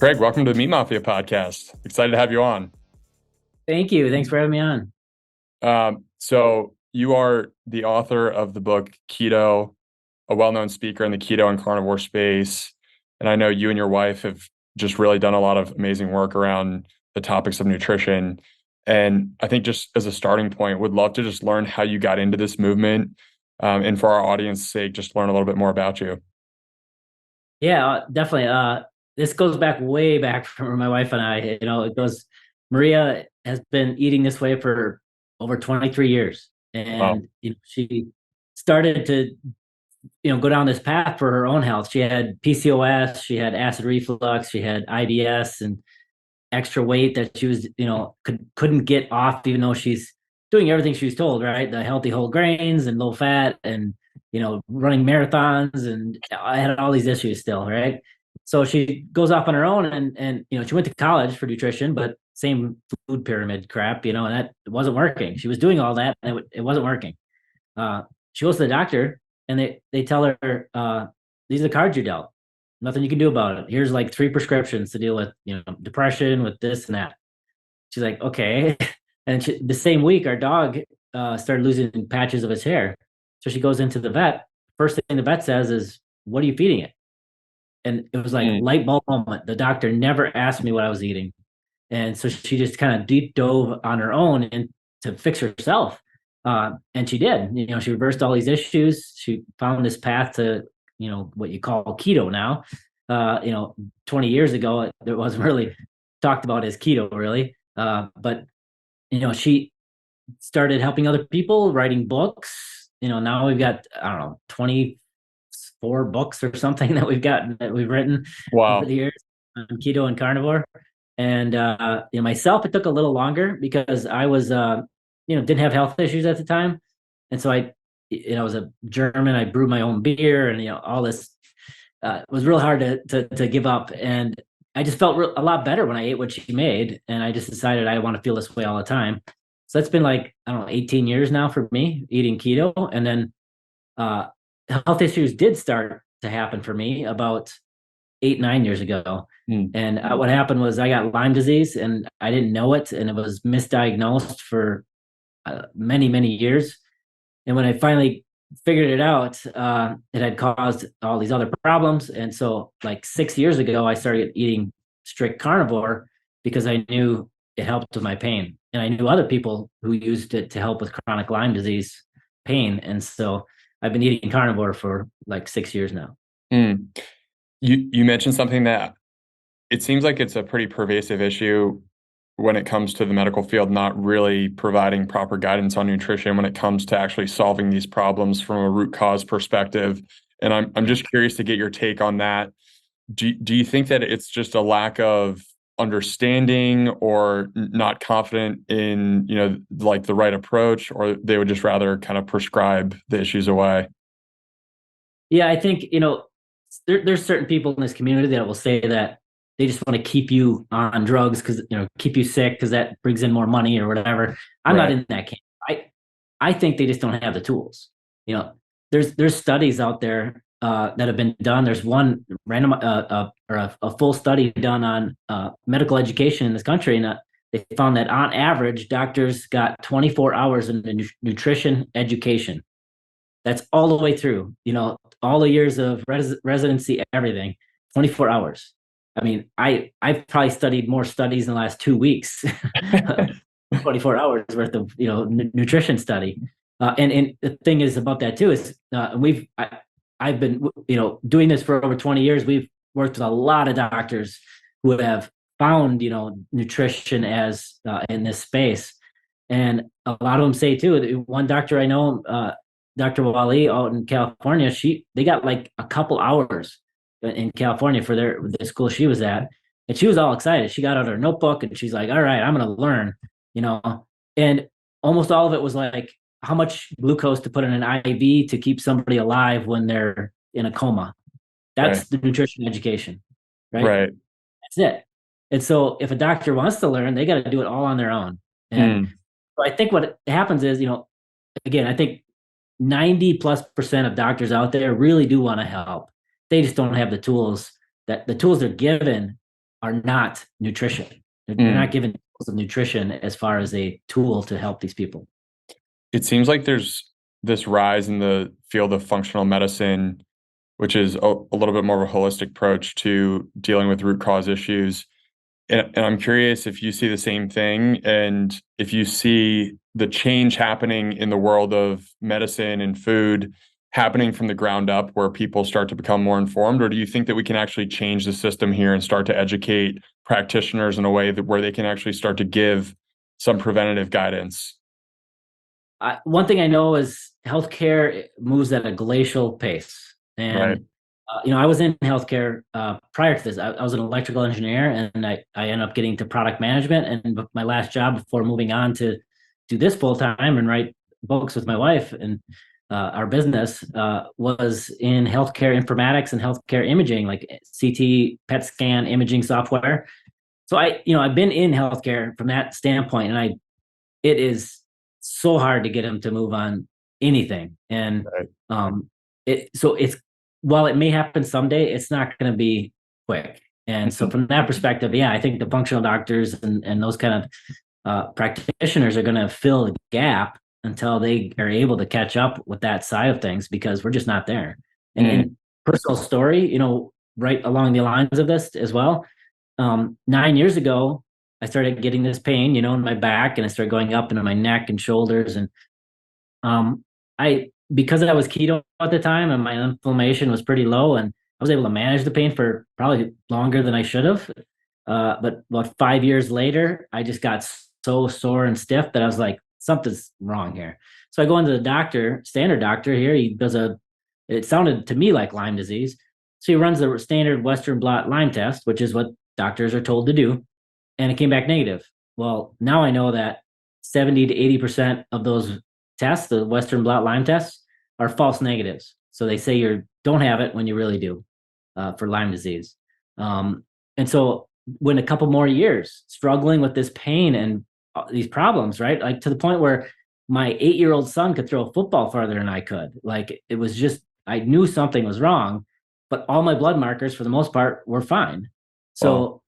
Craig, welcome to the Meat Mafia podcast. Excited to have you on. Thank you. Thanks for having me on. So you are the author of the book Keto, a well-known speaker in the keto and carnivore space. And I know you and your wife have just really done a lot of amazing work around the topics of nutrition. And I think just as a starting point, would love to just learn how you got into this movement. And for our audience's sake, just learn a little bit more about you. Yeah, definitely. This goes back way back from my wife and I. Maria has been eating this way for over 23 years. Wow. And, she started to, go down this path for her own health. She had PCOS, she had acid reflux, she had IBS and extra weight that she was, couldn't get off, even though she's doing everything she was told, right? The healthy whole grains and low fat and, running marathons. And I had all these issues still, right? So she goes off on her own and, she went to college for nutrition, but same food pyramid crap, and that wasn't working. She was doing all that and it wasn't working. She goes to the doctor and they tell her, these are the cards you dealt. Nothing you can do about it. Here's like 3 prescriptions to deal with, depression, with this and that. She's like, okay. And the same week, our dog started losing patches of his hair. So she goes into the vet. First thing the vet says is, what are you feeding it? And it was like light bulb moment. The doctor never asked me what I was eating. And so she just kind of deep dove on her own and to fix herself. And she did. She reversed all these issues. She found this path to, what you call keto now. 20 years ago, it wasn't really talked about as keto, really. But she started helping other people, writing books. Now we've got, I don't know, 24 books or something that we've written over Wow. the years on keto and carnivore. And myself, it took a little longer because I was didn't have health issues at the time. And so I was a German, I brewed my own beer and all this. It was real hard to give up. And I just felt a lot better when I ate what she made. And I just decided I want to feel this way all the time. So that's been like, I don't know, 18 years now for me eating keto. And then health issues did start to happen for me about 8, 9 years ago. And what happened was I got Lyme disease and I didn't know it. And it was misdiagnosed for many, many years. And when I finally figured it out, it had caused all these other problems. And so like 6 years ago, I started eating strict carnivore because I knew it helped with my pain. And I knew other people who used it to help with chronic Lyme disease pain. And so I've been eating carnivore for like 6 years now. Mm. You mentioned something that it seems like it's a pretty pervasive issue when it comes to the medical field, not really providing proper guidance on nutrition when it comes to actually solving these problems from a root cause perspective. And I'm just curious to get your take on that. Do you think that it's just a lack of understanding or not confident in, like the right approach, or they would just rather kind of prescribe the issues away? Yeah, I think, there's certain people in this community that will say that they just want to keep you on drugs because, keep you sick because that brings in more money or whatever. I'm not Right. in that camp. I think they just don't have the tools. There's studies out there that have been done. There's one random or a full study done on medical education in this country, and they found that on average, doctors got 24 hours in the nutrition education. That's all the way through, all the years of residency, everything, 24 hours. I mean, I've probably studied more studies in the last 2 weeks, 24 hours worth of, nutrition study. And the thing is about that too, is I've been, doing this for over 20 years. We've worked with a lot of doctors who have found, nutrition as in this space. And a lot of them say too, one doctor I know, Dr. Wali out in California, they got like a couple hours in California for the school she was at. And she was all excited. She got out her notebook and she's like, all right, I'm gonna learn, and almost all of it was like how much glucose to put in an IV to keep somebody alive when they're in a coma. Right. That's the nutrition education, right? Right. That's it. And so if a doctor wants to learn, they got to do it all on their own. And Mm. so I think what happens is, again, I think 90+% of doctors out there really do want to help. They just don't have the tools they're given are not nutrition. They're not Mm. given tools of nutrition as far as a tool to help these people. It seems like there's this rise in the field of functional medicine, which is a little bit more of a holistic approach to dealing with root cause issues. And I'm curious if you see the same thing and if you see the change happening in the world of medicine and food happening from the ground up where people start to become more informed, or do you think that we can actually change the system here and start to educate practitioners in a way that where they can actually start to give some preventative guidance? One thing I know is healthcare moves at a glacial pace. Right. And, I was in healthcare prior to this. I was an electrical engineer, and I ended up getting to product management. And my last job before moving on to do this full time and write books with my wife and our business was in healthcare informatics and healthcare imaging, like CT, PET scan, imaging software. So I've been in healthcare from that standpoint, and it is so hard to get them to move on anything. And Right. it's while it may happen someday, it's not going to be quick. And so from that perspective, yeah, I think the functional doctors and those kind of practitioners are going to fill the gap until they are able to catch up with that side of things, because we're just not there. And personal story, right along the lines of this as well. 9 years ago, I started getting this pain, in my back, and it started going up into my neck and shoulders. And because I was keto at the time and my inflammation was pretty low, and I was able to manage the pain for probably longer than I should have. But about 5 years later, I just got so sore and stiff that I was like, something's wrong here. So I go into the doctor, standard doctor here. He does it sounded to me like Lyme disease. So he runs the standard Western blot Lyme test, which is what doctors are told to do. And it came back negative. Well, now I know that 70 to 80% of those tests, the Western blot Lyme tests, are false negatives. So they say you don't have it when you really do for Lyme disease. And so when a couple more years struggling with this pain and these problems, right? Like to the point where my 8-year-old son could throw a football farther than I could. Like it was just, I knew something was wrong, but all my blood markers for the most part were fine. So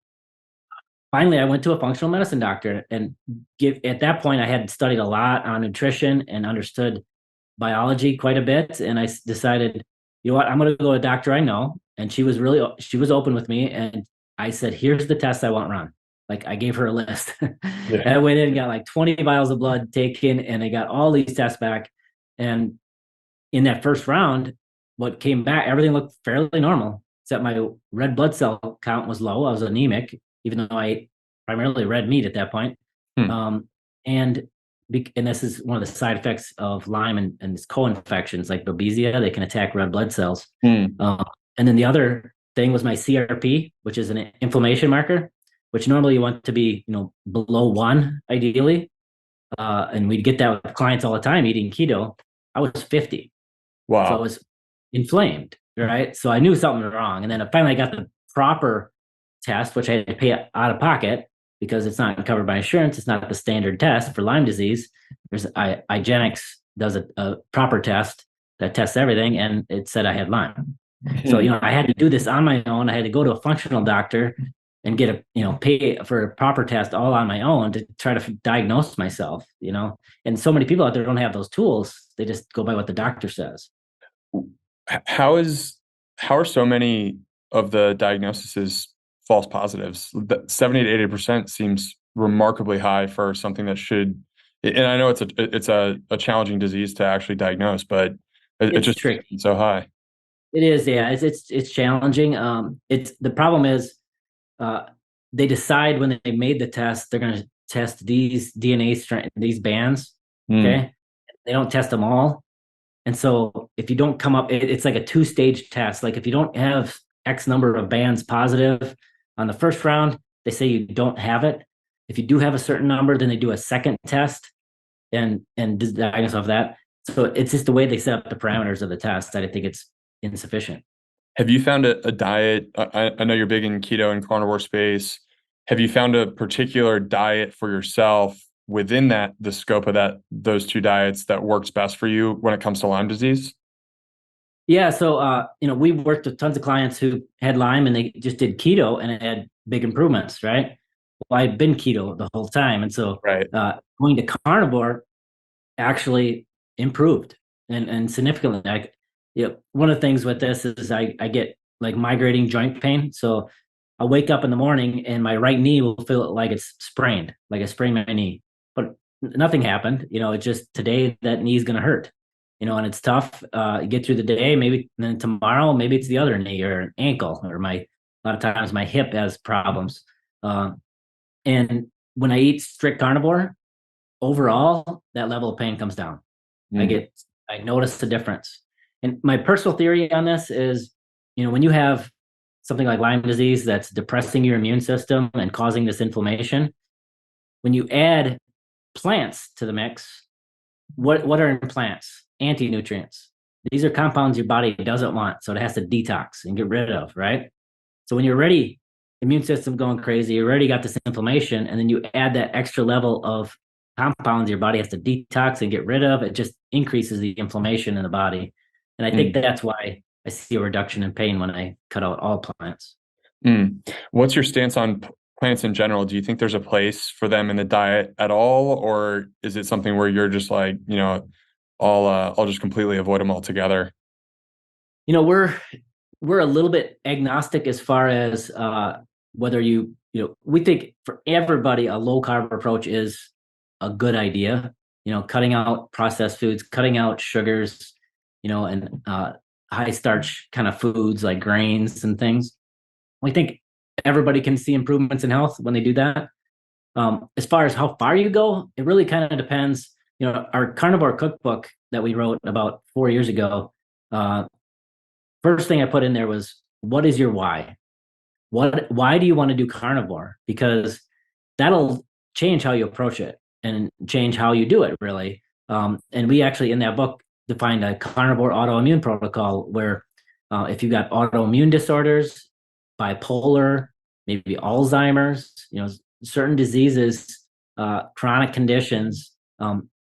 finally I went to a functional medicine doctor, and at that point I had studied a lot on nutrition and understood biology quite a bit. And I decided, you know what, I'm going to go to a doctor I know. And she was open with me. And I said, here's the test I want run. Like I gave her a list. Yeah. And I went in and got like 20 vials of blood taken, and I got all these tests back. And in that first round, what came back, everything looked fairly normal, except my red blood cell count was low. I was anemic, even though I ate primarily red meat at that point. And this is one of the side effects of Lyme and this co-infections like Babesia. They can attack red blood cells. And then the other thing was my CRP, which is an inflammation marker, which normally you want to be, below 1 ideally. And we'd get that with clients all the time eating keto. I was 50. Wow. So I was inflamed, right? So I knew something was wrong. And then I finally got the proper test, which I had to pay out of pocket because it's not covered by insurance. It's not the standard test for Lyme disease. There's IGeneX does a proper test that tests everything, and it said I had Lyme. So, I had to do this on my own. I had to go to a functional doctor and get pay for a proper test all on my own to try to diagnose myself, and so many people out there don't have those tools. They just go by what the doctor says. How are so many of the diagnoses false positives? 70 to 80% seems remarkably high for something that should, and I know it's a challenging disease to actually diagnose, but it's just tricky. So high. It is, yeah. It's challenging. It's the problem is they decide when they made the test they're going to test these DNA strand, these bands. Okay, they don't test them all, and so if you don't come up, it's like a 2-stage test. Like if you don't have X number of bands positive on the first round, they say you don't have it. If you do have a certain number, then they do a second test and diagnose of that. So it's just the way they set up the parameters of the test that I think it's insufficient. Have you found a diet? I know you're big in keto and carnivore space. Have you found a particular diet for yourself within the scope of those two diets that works best for you when it comes to Lyme disease? Yeah. So, we worked with tons of clients who had Lyme and they just did keto, and it had big improvements, right? Well, I'd been keto the whole time. And so Right. going to carnivore actually improved and significantly. One of the things with this is I get like migrating joint pain. So I'll wake up in the morning and my right knee will feel like it's sprained, like I sprained my knee. But nothing happened. It's just today that knee's gonna hurt. And it's tough. Get through the day, maybe then tomorrow, maybe it's the other knee or an ankle or a lot of times my hip has problems. And when I eat strict carnivore, overall, that level of pain comes down. Mm. I notice the difference. And my personal theory on this is, when you have something like Lyme disease that's depressing your immune system and causing this inflammation, when you add plants to the mix, what are in plants? Anti-nutrients. These are compounds your body doesn't want, so it has to detox and get rid of, right? So when you're ready, immune system going crazy, you already got this inflammation, and then you add that extra level of compounds your body has to detox and get rid of, it just increases the inflammation in the body. And I think Mm. that's why I see a reduction in pain when I cut out all plants. Mm. What's your stance on plants in general? Do you think there's a place for them in the diet at all, or is it something where you're just like, I'll just completely avoid them altogether? You know, we're a little bit agnostic as far as whether we think for everybody a low carb approach is a good idea. Cutting out processed foods, cutting out sugars, and high starch kind of foods like grains and things. We think everybody can see improvements in health when they do that. As far as how far you go, it really kind of depends. Our Carnivore Cookbook that we wrote about 4 years ago, uh, first thing I put in there was, what is your why? Why do you want to do carnivore? Because that'll change how you approach it and change how you do it, really. And we actually in that book defined a carnivore autoimmune protocol where if you've got autoimmune disorders, bipolar, maybe Alzheimer's, certain diseases, chronic conditions,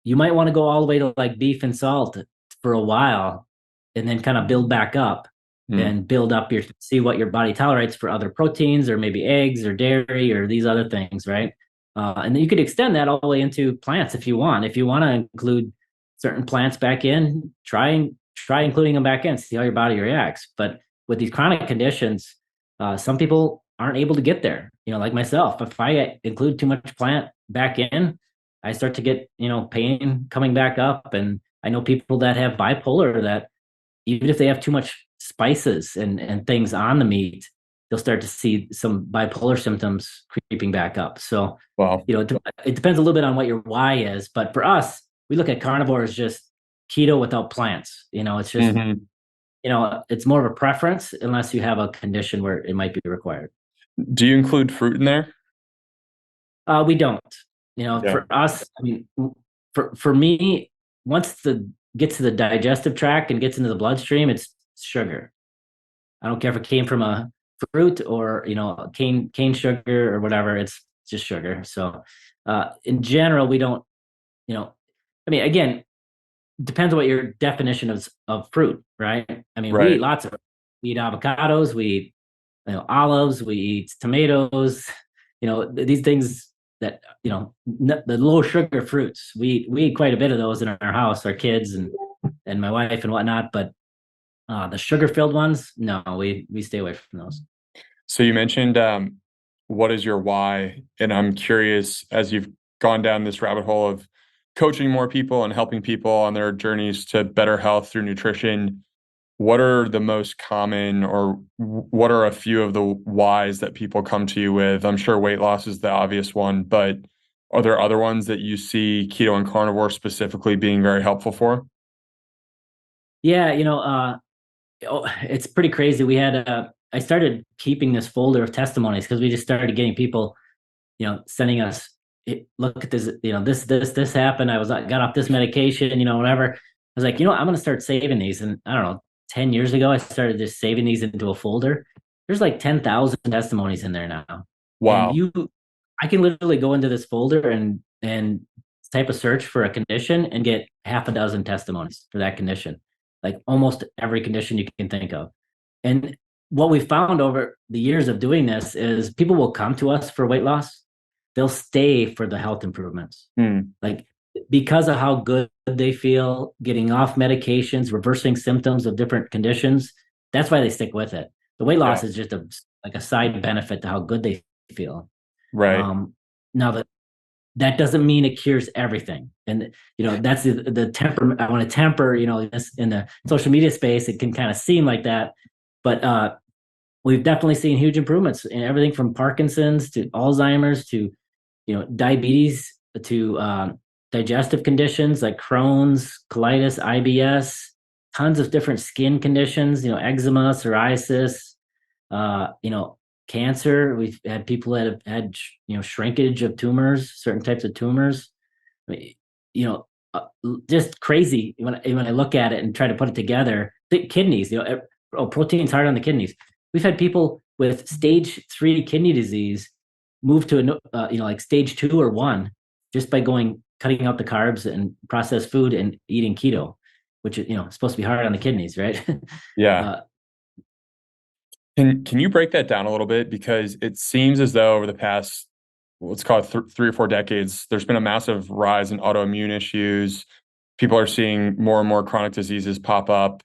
you might want to go all the way to like beef and salt for a while and then kind of build back up Mm. and build up see what your body tolerates for other proteins or maybe eggs or dairy or these other things, right? And then you could extend that all the way into plants if you want. If you want to include certain plants back in, try including them back in, see how your body reacts. But with these chronic conditions, some people aren't able to get there. Like myself, if I include too much plant back in, I start to get pain coming back up. And I know people that have bipolar that even if they have too much spices and things on the meat, they'll start to see some bipolar symptoms creeping back up. So, Wow. it depends a little bit on what your why is. But for us, we look at carnivore as just keto without plants. It's just, Hmm. it's more of a preference unless you have a condition where it might be required. Do you include fruit in there? We don't. Yeah. For us, I mean, for me, once the gets to the digestive tract and gets into the bloodstream, it's sugar. I don't care if it came from a fruit or cane sugar or whatever. It's just sugar. So in general, we don't. You know, I mean, again, depends on what your definition of fruit, right? I mean, we Right. eat lots of. We eat avocados. We eat olives. We eat tomatoes. These things that the low sugar fruits. We eat quite a bit of those in our house, our kids and my wife and whatnot. But the sugar filled ones, no, we stay away from those. So you mentioned what is your why? And I'm curious, as you've gone down this rabbit hole of coaching more people and helping people on their journeys to better health through nutrition, what are the most common or what are a few of the whys that people come to you with? I'm sure weight loss is the obvious one, but are there other ones that you see keto and carnivore specifically being very helpful for? Yeah, it's pretty crazy. I started keeping this folder of testimonies because we just started getting people, sending us, look at this, this happened. Got off this medication, whatever. I was like, I'm going to start saving these. And I don't know, 10 years ago, I started just saving these into a folder. There's like 10,000 testimonies in there now. And Wow. I can literally go into this folder and type a search for a condition and get half a dozen testimonies for that condition, like almost every condition you can think of. And what we found over the years of doing this is people will come to us for weight loss. They'll stay for the health improvements. Hmm. Like because of how good they feel, getting off medications, reversing symptoms of different conditions. That's why they stick with it. The weight Yeah. loss is just like a side benefit to how good they feel. Right. Um, Now that doesn't mean it cures everything. And that's the temper. I want to temper, this in the social media space, it can kind of seem like that. But we've definitely seen huge improvements in everything from Parkinson's to Alzheimer's to diabetes to digestive conditions like Crohn's, colitis, IBS, tons of different skin conditions, eczema, psoriasis, cancer. We've had people that have had shrinkage of tumors, certain types of tumors. I mean, you know, just crazy when I look at it and try to put it together. The kidneys, protein's hard on the kidneys. We've had people with stage 3 kidney disease move to like stage 2 or 1 just by cutting out the carbs and processed food and eating keto, which is supposed to be hard on the kidneys, right? Yeah. uh, Can you break that down a little bit? Because it seems as though over the past, let's call it 3 or 4 decades, there's been a massive rise in autoimmune issues. People are seeing more and more chronic diseases pop up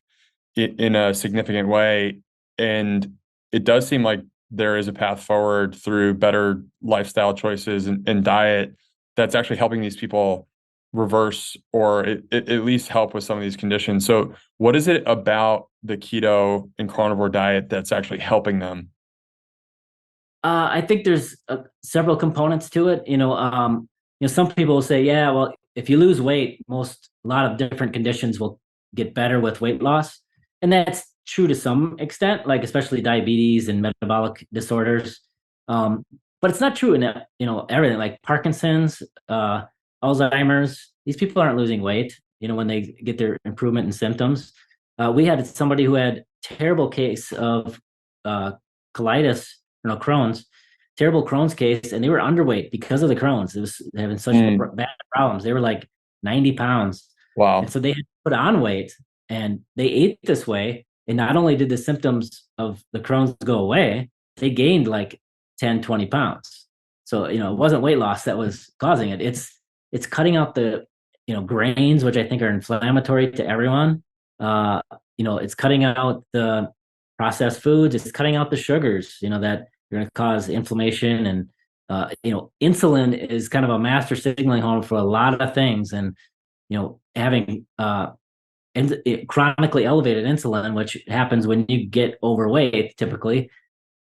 in a significant way. And it does seem like there is a path forward through better lifestyle choices and diet that's actually helping these people reverse or at least help with some of these conditions. So what is it about the keto and carnivore diet that's actually helping them? I think there's several components to it. Some people will say, yeah, well, if you lose weight, a lot of different conditions will get better with weight loss, and that's true to some extent, like especially diabetes and metabolic disorders. But it's not true in everything, like Parkinson's, Alzheimer's. These people aren't losing weight. When they get their improvement in symptoms. We had somebody who had terrible case of colitis, Crohn's, terrible Crohn's case, and they were underweight because of the Crohn's. It was having such bad problems. They were like 90 pounds. And Wow. so they had to put on weight and they ate this way. And not only did the symptoms of the Crohn's go away, they gained like 10, 20 pounds. So, it wasn't weight loss that was causing it. It's cutting out the, grains, which I think are inflammatory to everyone. It's cutting out the processed foods. It's cutting out the sugars, that you're going to cause inflammation. And insulin is kind of a master signaling hormone for a lot of things. And having chronically elevated insulin, which happens when you get overweight, typically,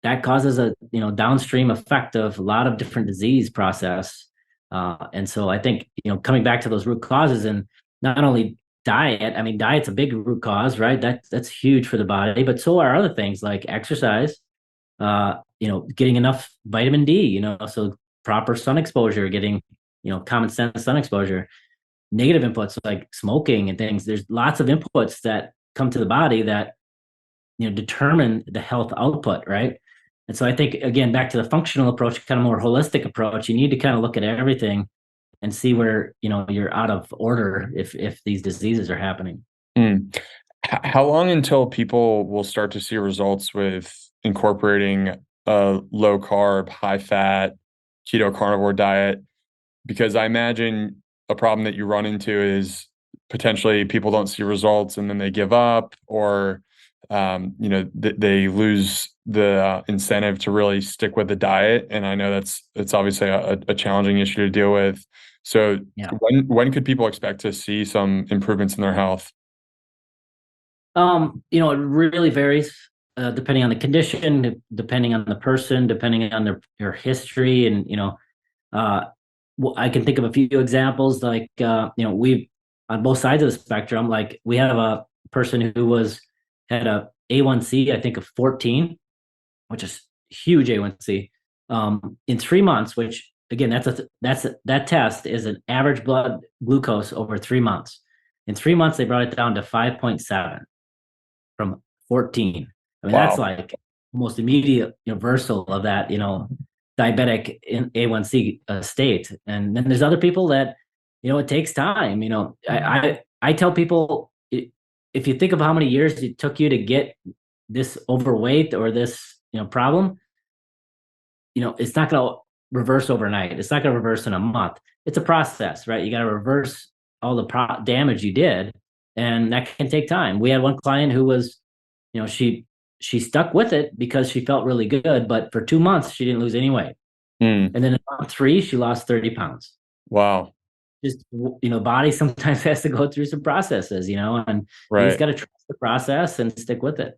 that causes a downstream effect of a lot of different disease process. And so I think coming back to those root causes and not only diet. I mean, diet's a big root cause, right? That's huge for the body, but so are other things like exercise, getting enough vitamin D, so proper sun exposure, getting, common sense sun exposure, negative inputs like smoking and things. There's lots of inputs that come to the body that, determine the health output, right? And so I think, again, back to the functional approach, kind of more holistic approach, you need to kind of look at everything and see where, you're out of order if these diseases are happening. Mm. How long until people will start to see results with incorporating a low carb, high fat, keto carnivore diet? Because I imagine a problem that you run into is potentially people don't see results and then they give up, or they lose the incentive to really stick with the diet. And I know it's obviously a challenging issue to deal with. So Yeah. when could people expect to see some improvements in their health? It really varies depending on the condition, depending on the person, depending on their history, and uh, I can think of a few examples. Like we've on both sides of the spectrum. Like we have a person who had a A1C, I think, of 14, which is huge A1C. In 3 months, which again, that test is an average blood glucose over 3 months. In 3 months, they brought it down to 5.7 from 14. I mean, that's Wow. like almost immediate reversal of that, diabetic in A1C state. And then there's other people that, it takes time. I tell people, if you think of how many years it took you to get this overweight or this, problem, it's not going to reverse overnight. It's not going to reverse in a month. It's a process, right? You got to reverse all the damage you did, and that can take time. We had one client who was, she stuck with it because she felt really good, but for 2 months she didn't lose any weight, Mm. and then in month 3 she lost 30 pounds. Wow. Just, body sometimes has to go through some processes, and you just Right. got to trust the process and stick with it.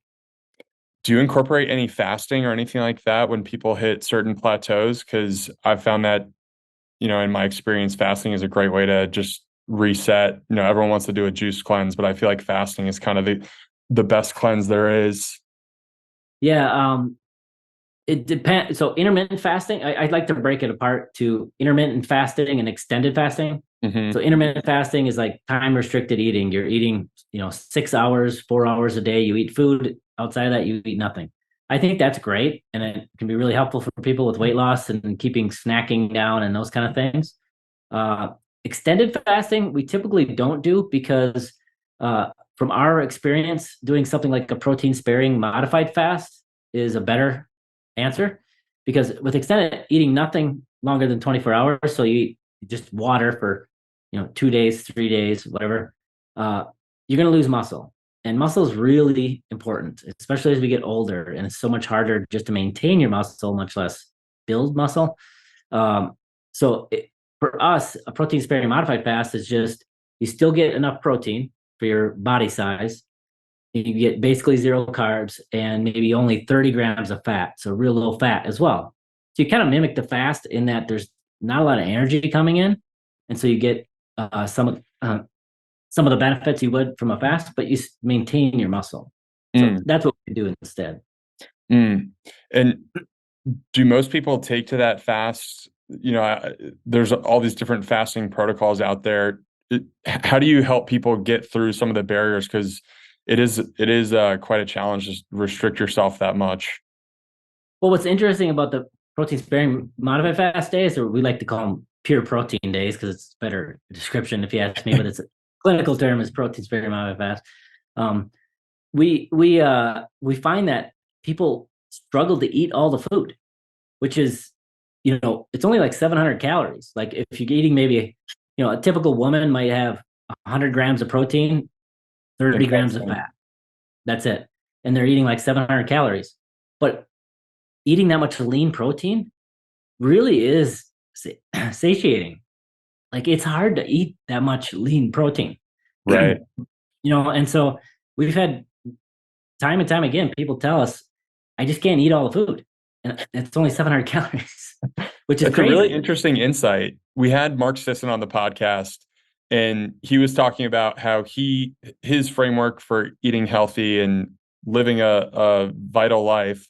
Do you incorporate any fasting or anything like that when people hit certain plateaus? Because I've found that, in my experience, fasting is a great way to just reset. Everyone wants to do a juice cleanse, but I feel like fasting is kind of the best cleanse there is. Yeah, it depends. So intermittent fasting, I'd like to break it apart to intermittent fasting and extended fasting. Hmm. So intermittent fasting is like time restricted eating. You're eating, 6 hours, 4 hours a day. You eat food. Outside of that, you eat nothing. I think that's great, and it can be really helpful for people with weight loss and keeping snacking down and those kind of things. Uh, Extended fasting, we typically don't do because, from our experience, doing something like a protein sparing modified fast is a better answer, because with extended, eating nothing longer than 24 hours, so you eat just water for 2 days, 3 days, whatever, uh, you're going to lose muscle, and muscle is really important, especially as we get older, and it's so much harder just to maintain your muscle, much less build muscle. um, so for us, a protein sparing modified fast is just, you still get enough protein for your body size. You get basically zero carbs and maybe only 30 grams of fat, so real low fat as well. So you kind of mimic the fast in that there's not a lot of energy coming in, and so you get, some of the benefits you would from a fast, but you maintain your muscle. So Mm, that's what we do instead. mm. And do most people take to that fast? There's all these different fasting protocols out there. How do you help people get through some of the barriers? Because it is quite a challenge to restrict yourself that much. Well, what's interesting about the protein sparing modified fast days, or we like to call them pure protein days because it's a better description if you ask me, but it's a clinical term is protein sparing modified fast. Um, we find that people struggle to eat all the food, which is, it's only like 700 calories. Like if you're eating maybe, a typical woman might have 100 grams of protein, 30 grams of Interesting. fat. That's it. And they're eating like 700 calories. But eating that much lean protein really is satiating. Like it's hard to eat that much lean protein, Right. and so we've had time and time again, people tell us, I just can't eat all the food. And it's only 700 calories, which is That's a really crazy. interesting insight. We had Mark Sisson on the podcast, and he was talking about how his framework for eating healthy and living a vital life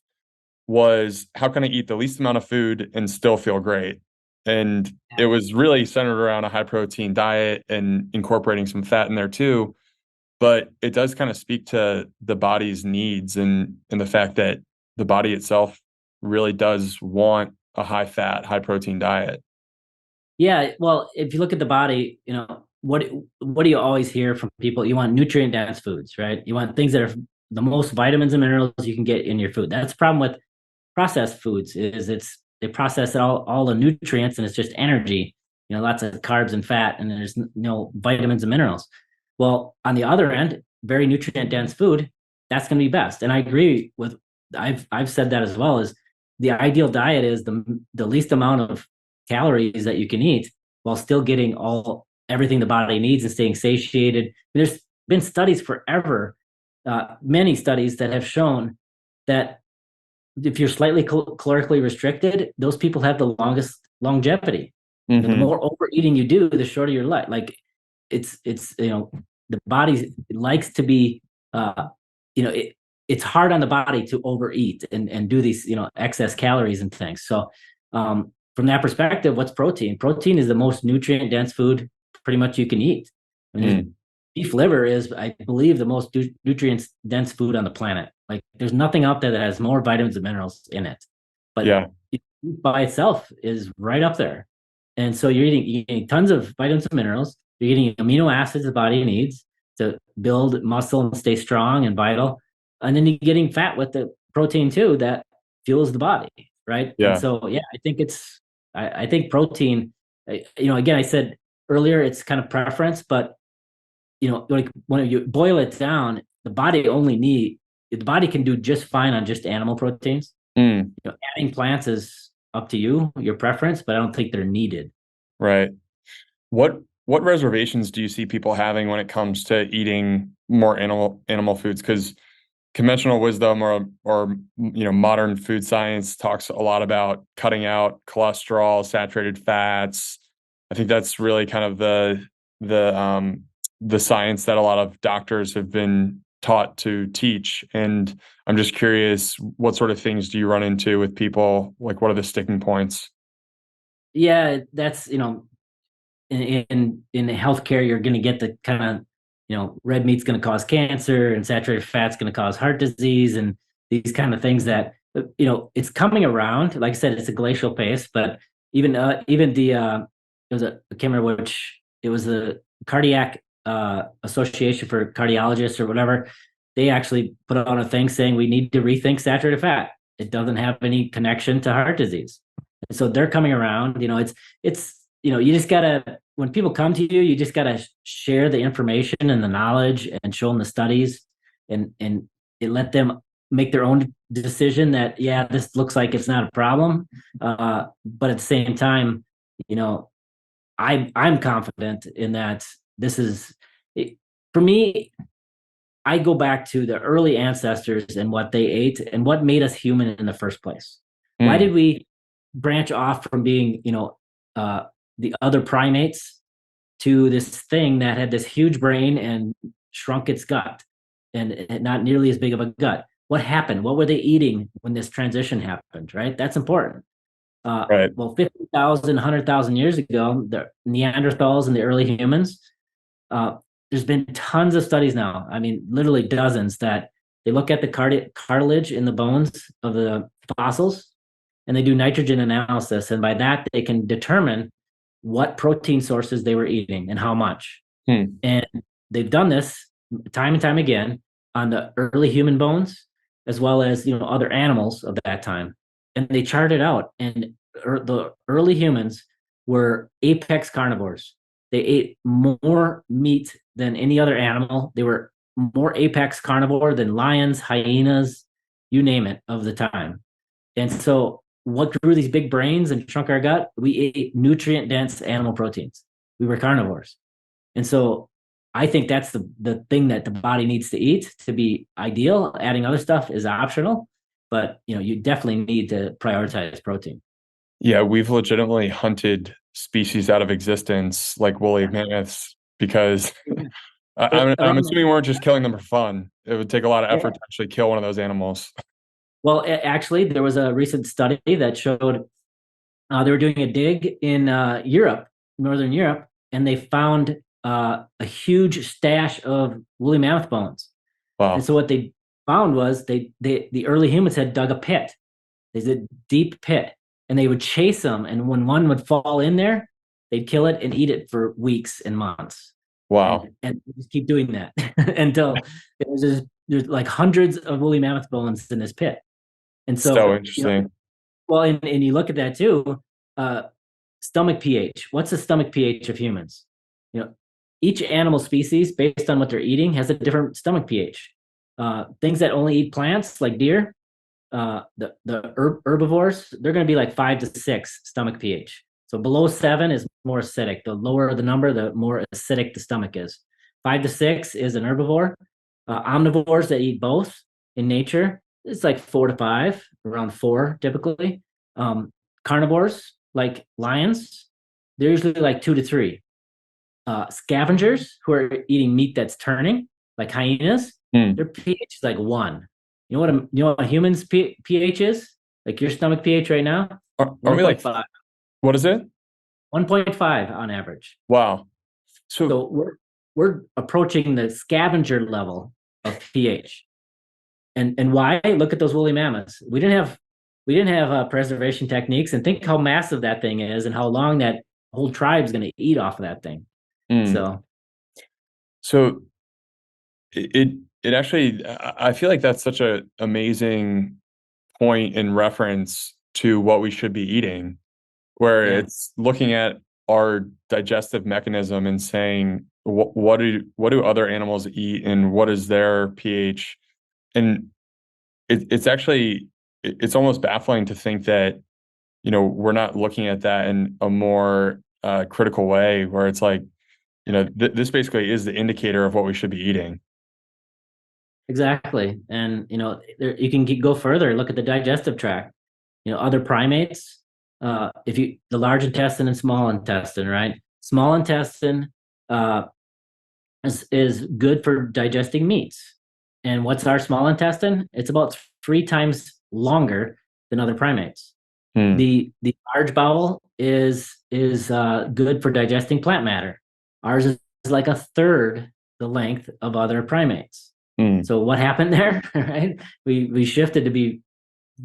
was, how can I eat the least amount of food and still feel great? And it was really centered around a high protein diet and incorporating some fat in there too. But it does kind of speak to the body's needs, and the fact that the body itself really does want a high fat, high protein diet. Yeah, well, if you look at the body, what do you always hear from people? You want nutrient dense foods, right? You want things that are the most vitamins and minerals you can get in your food. That's the problem with processed foods, is they process all the nutrients and it's just energy, lots of carbs and fat, and there's no vitamins and minerals. Well, on the other end, very nutrient dense food, that's going to be best. And I agree with, I've said that as well, is the ideal diet is the least amount of calories that you can eat while still getting everything the body needs and staying satiated. There's been studies forever, many studies that have shown that if you're slightly calorically restricted, those people have the longest longevity. The Hmm. more overeating you do, the shorter your life. Like it's the body likes to be, it's hard on the body to overeat and do these, excess calories and things. So from that perspective, what's protein? Protein is the most nutrient dense food pretty much you can eat. I mean, beef liver is, I believe, the most nutrients dense food on the planet. Like there's nothing out there that has more vitamins and minerals in it. But Yeah. by itself is right up there. And so you're eating tons of vitamins and minerals. You're eating amino acids the body needs to build muscle and stay strong and vital. and then you're getting fat with the protein too that fuels the body, right? And Yeah. so yeah, I think protein, again, I said earlier it's kind of preference, but like when you boil it down, the body can do just fine on just animal proteins. Mm, Adding plants is up to you, your preference, but I don't think they're needed. right. What reservations do you see people having when it comes to eating more animal foods? Because conventional wisdom or modern food science talks a lot about cutting out cholesterol, saturated fats. I think that's really kind of the science that a lot of doctors have been taught to teach. And I'm just curious, what sort of things do you run into with people? Like, what are the sticking points? Yeah, that's in healthcare, you're going to get the kind of red meat's going to cause cancer and saturated fat's going to cause heart disease and these kind of things that it's coming around. Like I said, it's a glacial pace, but even the it was I can't remember which, it was the cardiac association for cardiologists or whatever. They actually put out a thing saying we need to rethink saturated fat. It doesn't have any connection to heart disease. And so they're coming around. It's you just gotta, when people come to you, you just gotta share the information and the knowledge and show them the studies, and let them make their own decision that yeah, this looks like it's not a problem. But at the same time, you know, I'm confident in that this is it, for me. I go back to the early ancestors and what they ate and what made us human in the first place. Why Mm, did we branch off from being, uh, the other primates to this thing that had this huge brain and shrunk its gut and not nearly as big of a gut? What happened? What were they eating when this transition happened? Right? That's important. right. Well, 50,000, 100,000 years ago, the Neanderthals and the early humans, uh, there's been tons of studies now. I mean, literally dozens that they look at the cartilage in the bones of the fossils and they do nitrogen analysis. And by that, they can determine what protein sources they were eating and how much. Hmm, And they've done this time and time again on the early human bones, as well as, other animals of that time. And they charted out, and the early humans were apex carnivores. They ate more meat than any other animal. They were more apex carnivore than lions, hyenas, you name it, of the time. And so, what grew these big brains and shrunk our gut? We ate nutrient dense animal proteins. We were carnivores. And so, I think that's the thing that the body needs to eat to be ideal. Adding other stuff is optional, but you definitely need to prioritize protein. yeah, we've legitimately hunted species out of existence like woolly mammoths because I'm assuming we weren't just killing them for fun. It would take a lot of effort Yeah. to actually kill one of those animals. Well, actually, there was a recent study that showed they were doing a dig in Europe, Northern Europe, and they found a huge stash of woolly mammoth bones. And Wow. so what they found was the early humans had dug a pit. They did a deep pit, and they would chase them. And when one would fall in there, they'd kill it and eat it for weeks and months, Wow. and just keep doing that until there's like hundreds of woolly mammoth bones in this pit. And So so, interesting. well, and you look at that too. Uh, Stomach pH. What's the stomach pH of humans? You know, each animal species, based on what they're eating, has a different stomach pH. Things that only eat plants, like deer, the herbivores, they're going to be like 5 to 6 stomach pH. So below 7 is more acidic. The lower the number, the more acidic the stomach is. 5 to 6 is an herbivore. Omnivores that eat both in nature, it's like 4 to 5, around 4 typically. Carnivores like lions, they're usually like 2 to 3. Scavengers who are eating meat that's turning, like hyenas, Hmm. their pH is like 1. You know what a human's pH is? Like your stomach pH right now? Aren't we like, 1.5. what is it? 1.5 on average. Wow. So, So we're approaching the scavenger level of pH. And why? Look at those woolly mammoths. We didn't have preservation techniques, and think how massive that thing is and how long that whole tribe's going to eat off of that thing. mm, So so it it actually, I feel like that's such a amazing point in reference to what we should be eating, where Yeah, it's looking at our digestive mechanism and saying what do other animals eat and what is their pH, and it's actually it's almost baffling to think that we're not looking at that in a more critical way, where it's like this basically is the indicator of what we should be eating. exactly. And you can go further, look at the digestive tract. Other primates, if you the large intestine and small intestine, right? Small intestine uh, is good for digesting meats. And what's our small intestine? It's about 3 times longer than other primates. Hmm. The large bowel is good for digesting plant matter. Ours is like a third the length of other primates. Hmm. So what happened there? Right? We shifted to be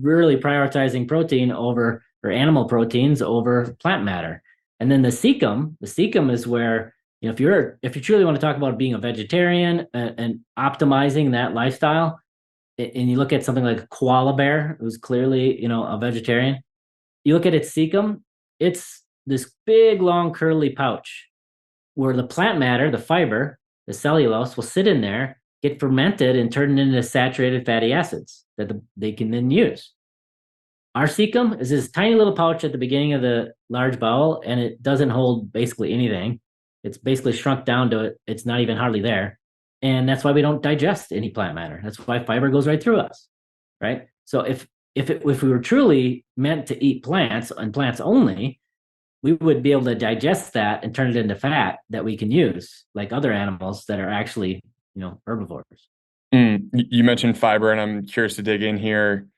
really prioritizing protein over or animal proteins over plant matter. And then the cecum is where if you truly want to talk about being a vegetarian and optimizing that lifestyle, and you look at something like a koala bear, who's clearly a vegetarian, you look at its cecum, it's this big long curly pouch where the plant matter, the fiber, the cellulose will sit in there, get fermented, and turn into saturated fatty acids that they can then use. Our cecum is this tiny little pouch at the beginning of the large bowel, and it doesn't hold basically anything. It's basically shrunk down to it. It's not even hardly there. And that's why we don't digest any plant matter. That's why fiber goes right through us. Right. So if we were truly meant to eat plants and plants only, we would be able to digest that and turn it into fat that we can use, like other animals that are actually, herbivores. You mentioned fiber, and I'm curious to dig in here.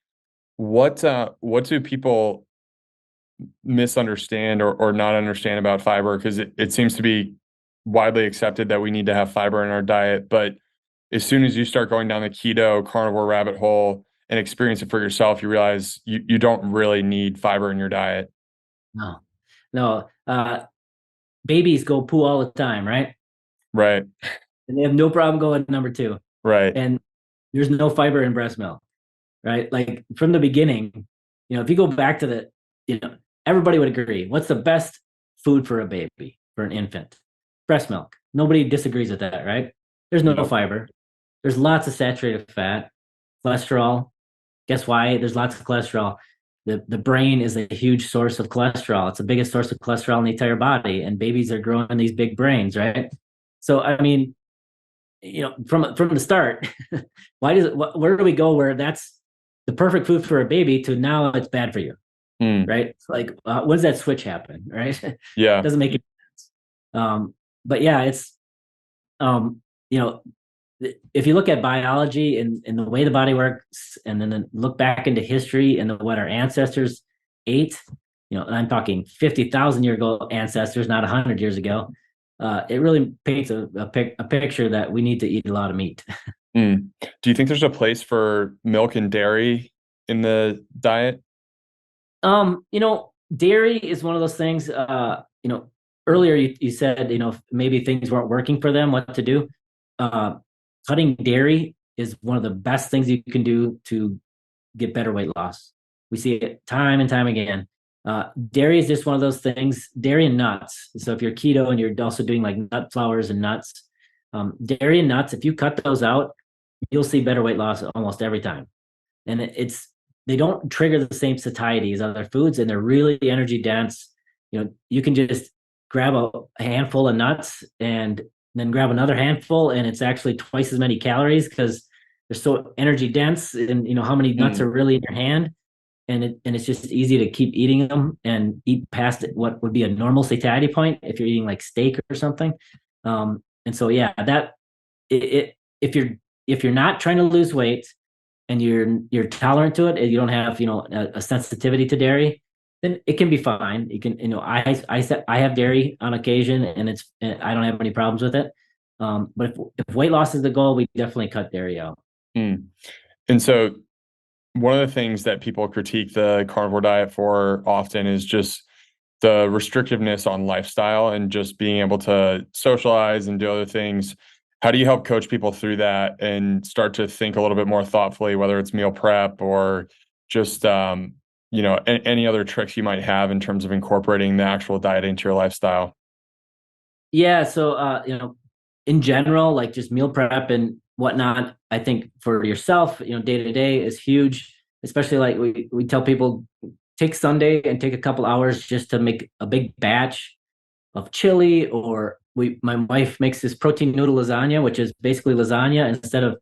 What do people misunderstand or not understand about fiber? Because it seems to be widely accepted that we need to have fiber in our diet, but as soon as you start going down the keto carnivore rabbit hole and experience it for yourself, you realize you don't really need fiber in your diet. No, no. Babies go poo all the time, right? Right. And they have no problem going number two. Right. And there's no fiber in breast milk, right? Like from the beginning, if you go back to you know, everybody would agree. What's the best food for a baby, for an infant? Breast milk. Nobody disagrees with that, right? There's no Nope. fiber. There's lots of saturated fat, cholesterol. Guess why? There's lots of cholesterol. The brain is a huge source of cholesterol. It's the biggest source of cholesterol in the entire body, and babies are growing these big brains, right? So I mean, from the start, where do we go where that's the perfect food for a baby to now it's bad for you, Hmm. right? Like, when does that switch happen, right? Yeah. Doesn't make any sense. But yeah, it's um, you know, if you look at biology and the way the body works, and then look back into history and what our ancestors ate, and I'm talking 50,000 year ago ancestors, not 100 years ago. It really paints a picture that we need to eat a lot of meat. Hmm. Do you think there's a place for milk and dairy in the diet? Dairy is one of those things. Earlier you said maybe things weren't working for them, what to do. Uh, Cutting dairy is one of the best things you can do to get better weight loss. We see it time and time again. Dairy is just one of those things. Dairy and nuts. So if you're keto and you're also doing like nut flours and nuts, dairy and nuts, if you cut those out, you'll see better weight loss almost every time. And it's they don't trigger the same satiety as other foods, and they're really energy dense. You can just grab a handful of nuts and then grab another handful, and it's actually twice as many calories because they're so energy dense, and how many nuts Hmm. are really in your hand, and it's just easy to keep eating them and eat past what would be a normal satiety point if you're eating like steak or something. And so yeah, that it if you're not trying to lose weight and you're tolerant to it and you don't have a sensitivity to dairy, then it can be fine. You can I have dairy on occasion, and I don't have any problems with it. But if weight loss is the goal, we definitely cut dairy out. Hmm. And so one of the things that people critique the carnivore diet for often is just the restrictiveness on lifestyle and just being able to socialize and do other things How do you help coach people through that and start to think a little bit more thoughtfully, whether it's meal prep or just any other tricks you might have in terms of incorporating the actual diet into your lifestyle? Yeah, so in general, like just meal prep and whatnot, I think for yourself, day to day is huge. Especially like we tell people, take Sunday and take a couple hours just to make a big batch of chili, or my wife makes this protein noodle lasagna, which is basically lasagna. Instead of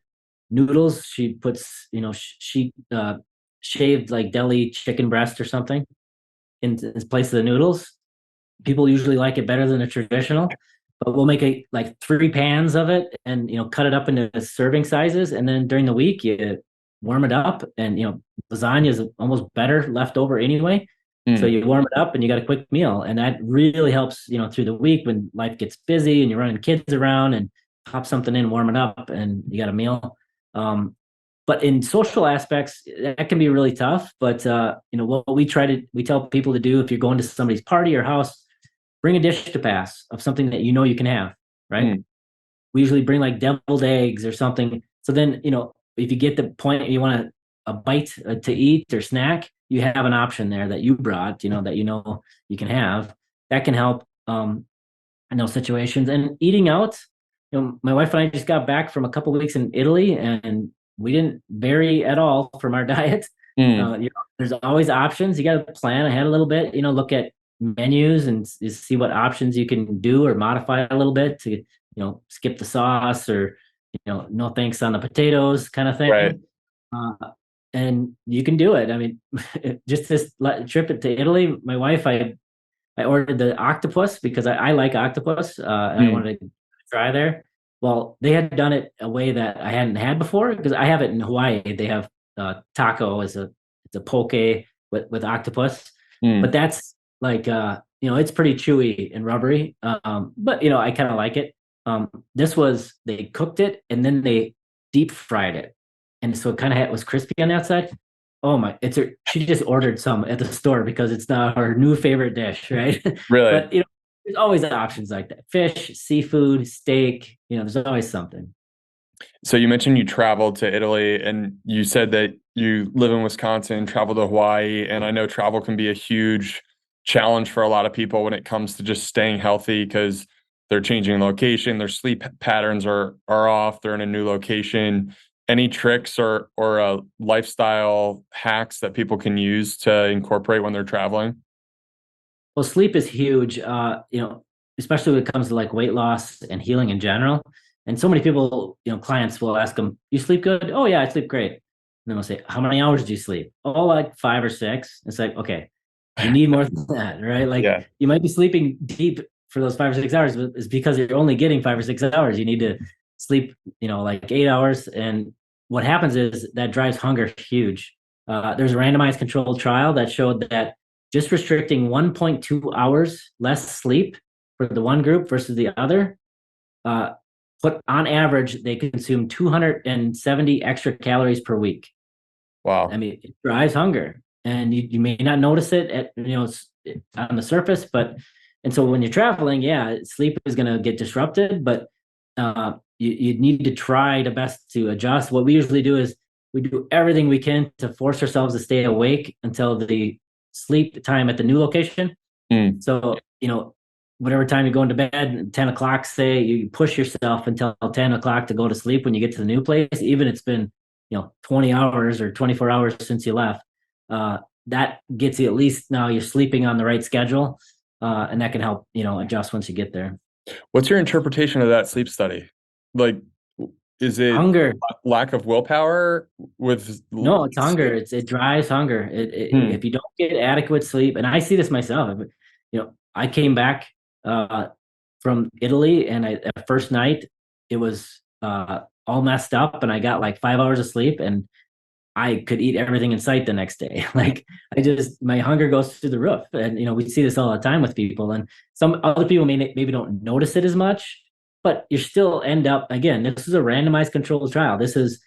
noodles, she puts, she shaved like deli chicken breast or something in place of the noodles. People usually like it better than a traditional, but we'll make like 3 pans of it and cut it up into serving sizes. And then during the week, you warm it up, and lasagna is almost better left over anyway. So Mm, you warm it up and you got a quick meal, and that really helps through the week when life gets busy and you're running kids around, and pop something in, warm it up, and you got a meal. But in social aspects, that can be really tough. But what we tell people to do, if you're going to somebody's party or house, bring a dish to pass of something that you can have, right? mm, We usually bring like deviled eggs or something. So then, if you get the point you want a bite to eat or snack, you have an option there that you brought, that you can have. That can help in those situations. And eating out, my wife and I just got back from a couple weeks in Italy, and we didn't vary at all from our diet. mm. There's always options. You got to plan ahead a little bit. Look at menus and see what options you can do or modify a little bit to skip the sauce, or no thanks on the potatoes kind of Right. thing. Uh, and you can do it. I mean, just this trip to Italy, my wife, I ordered the octopus because I like octopus, and I Mm, wanted to try there. Well, they had done it a way that I hadn't had before, because I have it in Hawaii. They have taco as it's a poke with octopus, but mm. that's like it's pretty chewy and rubbery. But I kind of like it. This was, they cooked it and then they deep fried it, and so it kind of was crispy on the outside. Oh my, she just ordered some at the store because it's not her new favorite dish, right? Really? But there's always options like that. Fish, seafood, steak, there's always something. So you mentioned you traveled to Italy and you said that you live in Wisconsin, travel to Hawaii, and I know travel can be a huge challenge for a lot of people when it comes to just staying healthy because they're changing location, their sleep patterns are off, they're in a new location. Any tricks or lifestyle hacks that people can use to incorporate when they're traveling? Well, sleep is huge, especially when it comes to like weight loss and healing in general. And so many people, clients will ask them, "You sleep good?" "Oh yeah, I sleep great." And then we'll say, "How many hours do you sleep?" "Oh, like 5 or 6." It's like, okay, you need more than that, right? Like Yeah. you might be sleeping deep for those 5 or 6 hours, but it's because you're only getting 5 or 6 hours. You need to sleep, like 8 hours. And what happens is that drives hunger huge. There's a randomized controlled trial that showed that just restricting 1.2 hours less sleep for the one group versus the other, uh, but on average, they consume 270 extra calories per week. I Wow. mean, it drives hunger, and you may not notice it on the surface, but and so when you're traveling, yeah, sleep is going to get disrupted, but you need to try the best to adjust. What we usually do is we do everything we can to force ourselves to stay awake until the sleep time at the new location. Mm, So, whatever time you're going to bed, 10 o'clock, say, you push yourself until 10 o'clock to go to sleep when you get to the new place, even it's been, 20 hours or 24 hours since you left. That gets you, at least now you're sleeping on the right schedule. And that can help, adjust once you get there. What's your interpretation of that sleep study? Like, is it Hunger. lack of willpower with No, it's hunger. sleep? It drives hunger. Hmm. If you don't get adequate sleep, and I see this myself, I came back uh, from Italy, and at first night it was all messed up, and I got like 5 hours of sleep, and I could eat everything in sight the next day. Like my hunger goes through the roof, and we see this all the time with people, and some other people maybe don't notice it as much, but you still end up, again. This is a randomized controlled trial. This is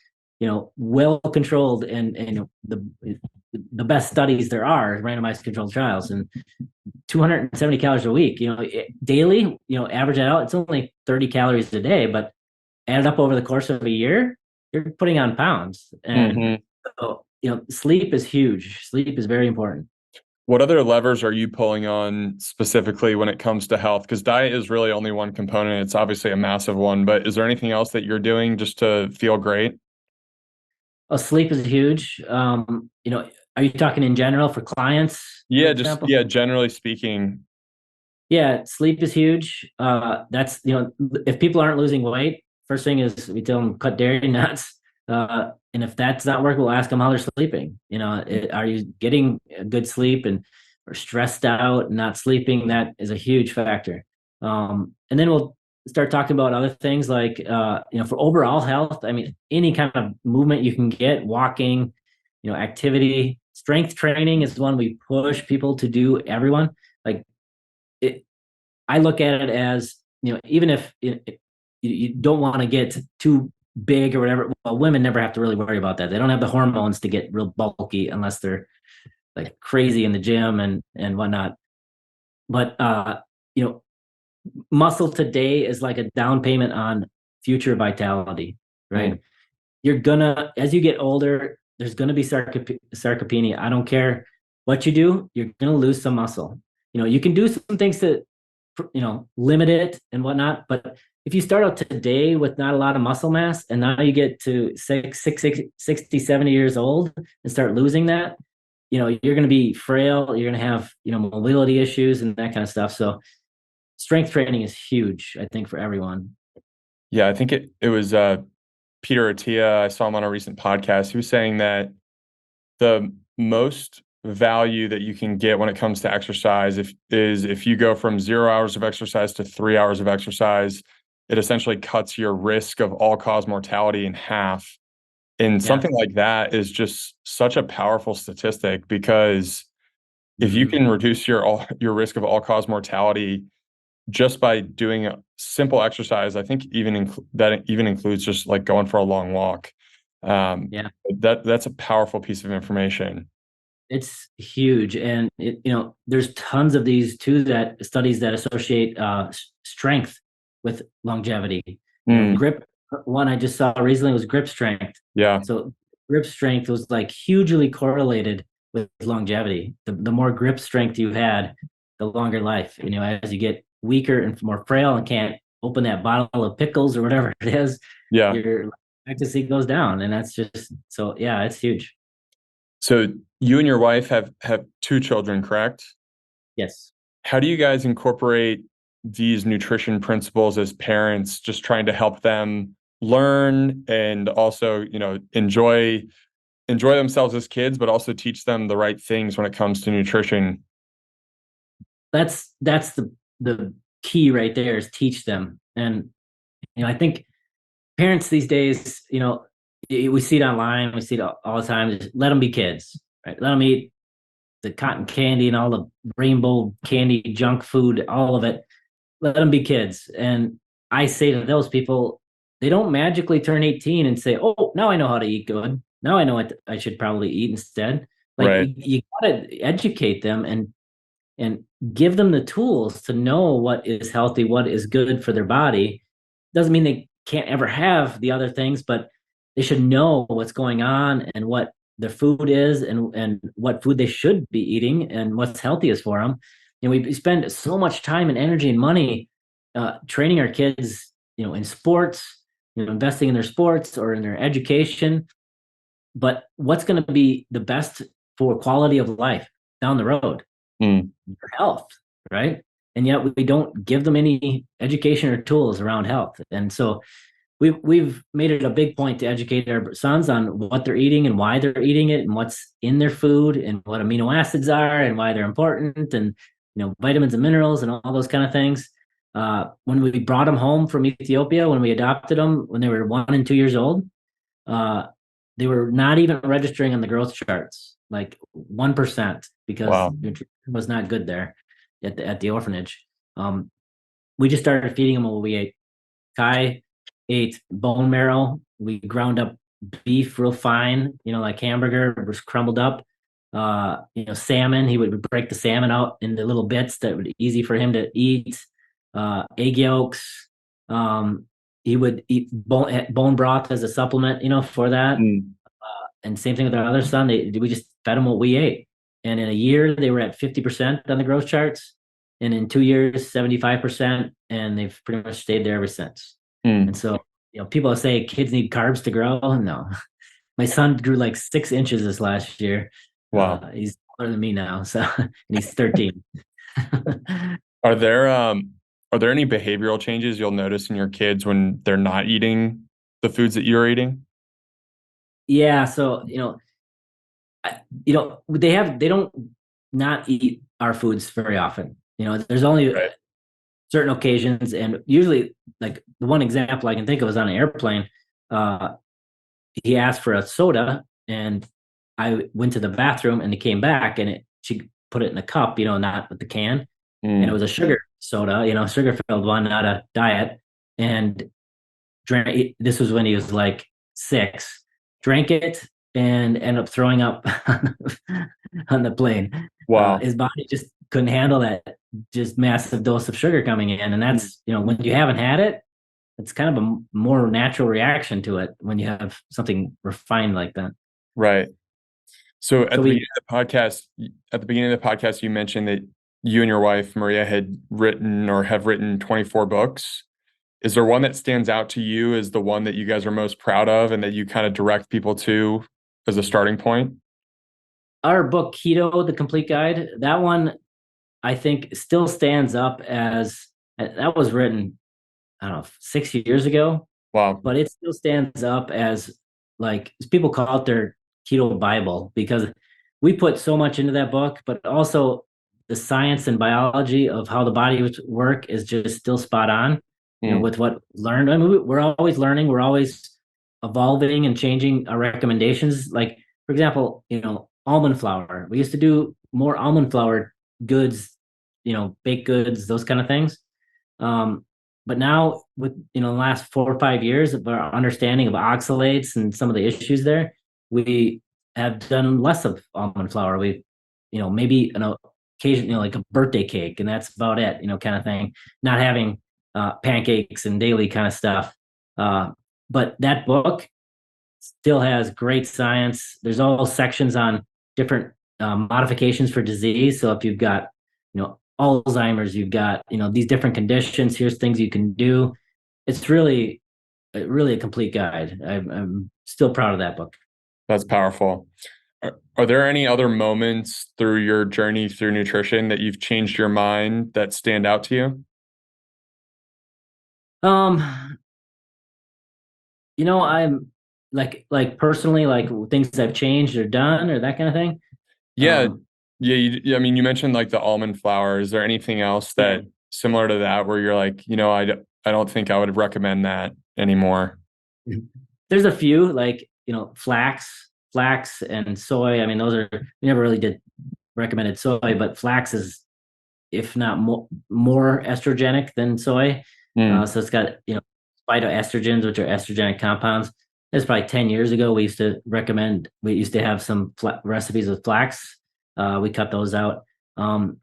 well controlled, and the best studies there are randomized controlled trials, and 270 calories a week. Daily, average it out. It's only 30 calories a day, but added up over the course of a year, you're putting on pounds. And Hmm. so, sleep is huge. Sleep is very important. What other levers are you pulling on specifically when it comes to health? Because diet is really only one component. It's obviously a massive one, but is there anything else that you're doing just to feel great? Sleep is huge. Are you talking in general for clients, for Yeah, just example? yeah, generally speaking. Yeah, sleep is huge. That's, if people aren't losing weight, first thing is we tell them cut dairy nuts. And if that's not working, we'll ask them how they're sleeping. Are you getting a good sleep and or stressed out and not sleeping? That is a huge factor. And then we'll start talking about other things like, for overall health. I mean, any kind of movement you can get, walking, activity, strength training is one we push people to do. Everyone like it, I look at it as, even if you don't want to get too big or whatever. Well, women never have to really worry about that. They don't have the hormones to get real bulky unless they're like crazy in the gym and whatnot. But you know, muscle today is like a down payment on future vitality, Mm, right? You're gonna, as you get older, there's gonna be sarcopenia. I don't care what you do, you're gonna lose some muscle. You can do some things to limit it and whatnot. But if you start out today with not a lot of muscle mass and now you get to 60, 70 years old and start losing that, you're going to be frail. You're going to have, mobility issues and that kind of stuff. So strength training is huge, I think, for everyone. yeah, I think it was Peter Attia. I saw him on a recent podcast. He was saying that the most value that you can get when it comes to exercise if you go from 0 hours of exercise to 3 hours of exercise, it essentially cuts your risk of all cause mortality in half. And Yeah. something like that is just such a powerful statistic because if you Mm-hmm. can reduce your risk of all cause mortality just by doing a simple exercise, I think that even includes just like going for a long walk. Um, Yeah. that's a powerful piece of information. It's huge, and there's tons of these too, that studies that associate strength with longevity. Mm, Grip. One I just saw recently was grip strength. yeah, So grip strength was like hugely correlated with longevity. The more grip strength you had, the longer life. As you get weaker and more frail and can't open that bottle of pickles or whatever it is, yeah. your expectancy goes down, and that's just so. Yeah, it's huge. So you and your wife have two children, correct? Yes. How do you guys incorporate these nutrition principles as parents, just trying to help them learn and also, enjoy themselves as kids, but also teach them the right things when it comes to nutrition? That's the key right there, is teach them. And I think parents these days, we see it online, we see it all the time. Just let them be kids, right? Let them eat the cotton candy and all the rainbow candy, junk food, all of it. Let them be kids. And I say to those people, they don't magically turn 18 and say, "Oh, now I know how to eat good. Now I know what I should probably eat instead." Like Right. you gotta educate them and give them the tools to know what is healthy, what is good for their body. Doesn't mean they can't ever have the other things, but they should know what's going on and what their food is, and what food they should be eating and what's healthiest for them. We spend so much time and energy and money training our kids, in sports, investing in their sports or in their education. But what's going to be the best for quality of life down the road? Mm. Their health, right? And yet we don't give them any education or tools around health. And so we've made it a big point to educate our sons on what they're eating and why they're eating it and what's in their food and what amino acids are and why they're important, and vitamins and minerals and all those kind of things. When we brought them home from Ethiopia, when we adopted them when they were 1 and 2 years old, uh, they were not even registering on the growth charts, like 1%, because Wow. nutrition was not good there at the orphanage. We just started feeding them what we ate. Kai ate bone marrow. We ground up beef real fine, like hamburger was crumbled up. Salmon, he would break the salmon out into little bits that would be easy for him to eat. Egg yolks. Um, he would eat bone broth as a supplement, for that. Mm. And same thing with our other son. We just fed them what we ate. And in a year, they were at 50% on the growth charts. And in 2 years, 75%. And they've pretty much stayed there ever since. And Mm. so, people say kids need carbs to grow. No, my son grew like 6 inches this last year. Wow. He's older than me now. So, and he's 13. Are there are there any behavioral changes you'll notice in your kids when they're not eating the foods that you're eating? Yeah. So, they don't not eat our foods very often. There's only Right. certain occasions, and usually, like the one example I can think of was on an airplane. Uh, he asked for a soda, and I went to the bathroom, and he came back, and she put it in a cup, not with the can, and it Mm. was a sugar soda, sugar filled one, not a diet, and drank. This was when he was like 6. Drank it and ended up throwing up on the plane. Wow. His body just couldn't handle that just massive dose of sugar coming in, and that's when you haven't had it, it's kind of a more natural reaction to it when you have something refined like that. Right. So So we at the beginning of the podcast, you mentioned that you and your wife, Maria, had written or have written 24 books. Is there one that stands out to you as the one that you guys are most proud of and that you kind of direct people to as a starting point? our book Keto, the complete guide, that one I think still stands up as that was written, I don't know, 6 years ago, Wow. but it still stands up as, like, people call it their keto Bible, because we put so much into that book, but also the science and biology of how the body work is just still spot on, Mm. with what learned. I mean, we're always learning, we're always evolving and changing our recommendations. Like, for example, almond flour. We used to do more almond flour goods, baked goods, those kind of things. Um, but now, with the last 4 or 5 years of our understanding of oxalates and some of the issues there, we have done less of almond flour. We, maybe an occasion, like a birthday cake, and that's about it, kind of thing. Not having pancakes and daily kind of stuff. Uh, but that book still has great science. There's all sections on different modifications for disease. So if you've got, Alzheimer's, you've got, these different conditions, here's things you can do. It's really a complete guide. I'm still proud of that book. That's powerful. Are there any other moments through your journey through nutrition that you've changed your mind that stand out to you? Um, I'm like personally, like things I've changed or done or that kind of thing. Yeah. Um, Yeah. I mean, you mentioned like the almond flour. Is there anything else yeah, that similar to that where you're like, I don't think I would recommend that anymore? there's a few, like, flax and soy. I mean, those are, we never really did recommended soy, but flax is, if not more estrogenic than soy. Mm. So it's got, phytoestrogens, which are estrogenic compounds. That's probably 10 years ago. We used to have some recipes with flax. We cut those out. Trying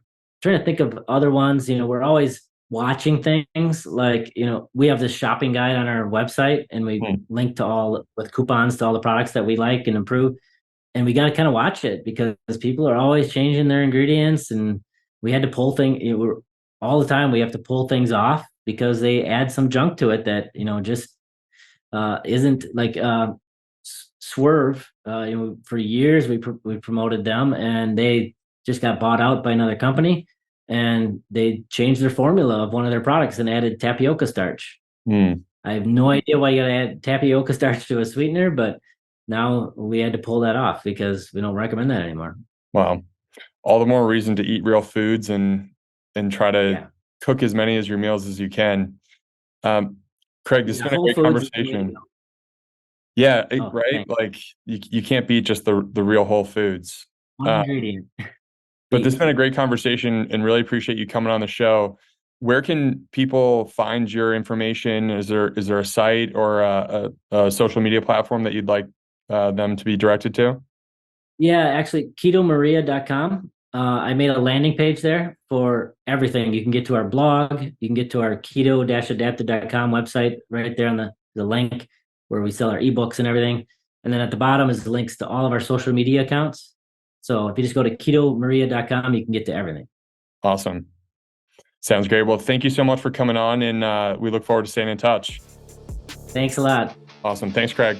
to think of other ones. We're always watching things, like, we have this shopping guide on our website, and we Mm. link to all with coupons to all the products that we like and improve, and we got to kind of watch it because people are always changing their ingredients, and we had to pull all the time. We have to pull things off because they add some junk to it that, just isn't like, Swerve. For years we promoted them, and they just got bought out by another company, and they changed their formula of one of their products and added tapioca starch. Mm. I have no idea why you gotta add tapioca starch to a sweetener, but now we had to pull that off because we don't recommend that anymore. Wow. All the more reason to eat real foods and try to Yeah. cook as many as your meals as you can. Um, Craig, this has Yeah, been a Whole great Foods is the way to conversation. go. Yeah, Oh, right. thanks. Like you can't beat just the real whole foods. One Uh, ingredient. but this has Beats. been a great conversation and really appreciate you coming on the show. Where can people find your information? Is there a site or a social media platform that you'd like them to be directed to? Yeah, actually, ketomaria.com. I made a landing page there for everything. You can get to our blog, you can get to our keto-adapted.com website right there on the link where we sell our ebooks and everything. And then at the bottom is the links to all of our social media accounts. So if you just go to ketomaria.com, you can get to everything. Awesome. Sounds great. Well, thank you so much for coming on, and we look forward to staying in touch. Thanks a lot. Awesome. Thanks, Craig.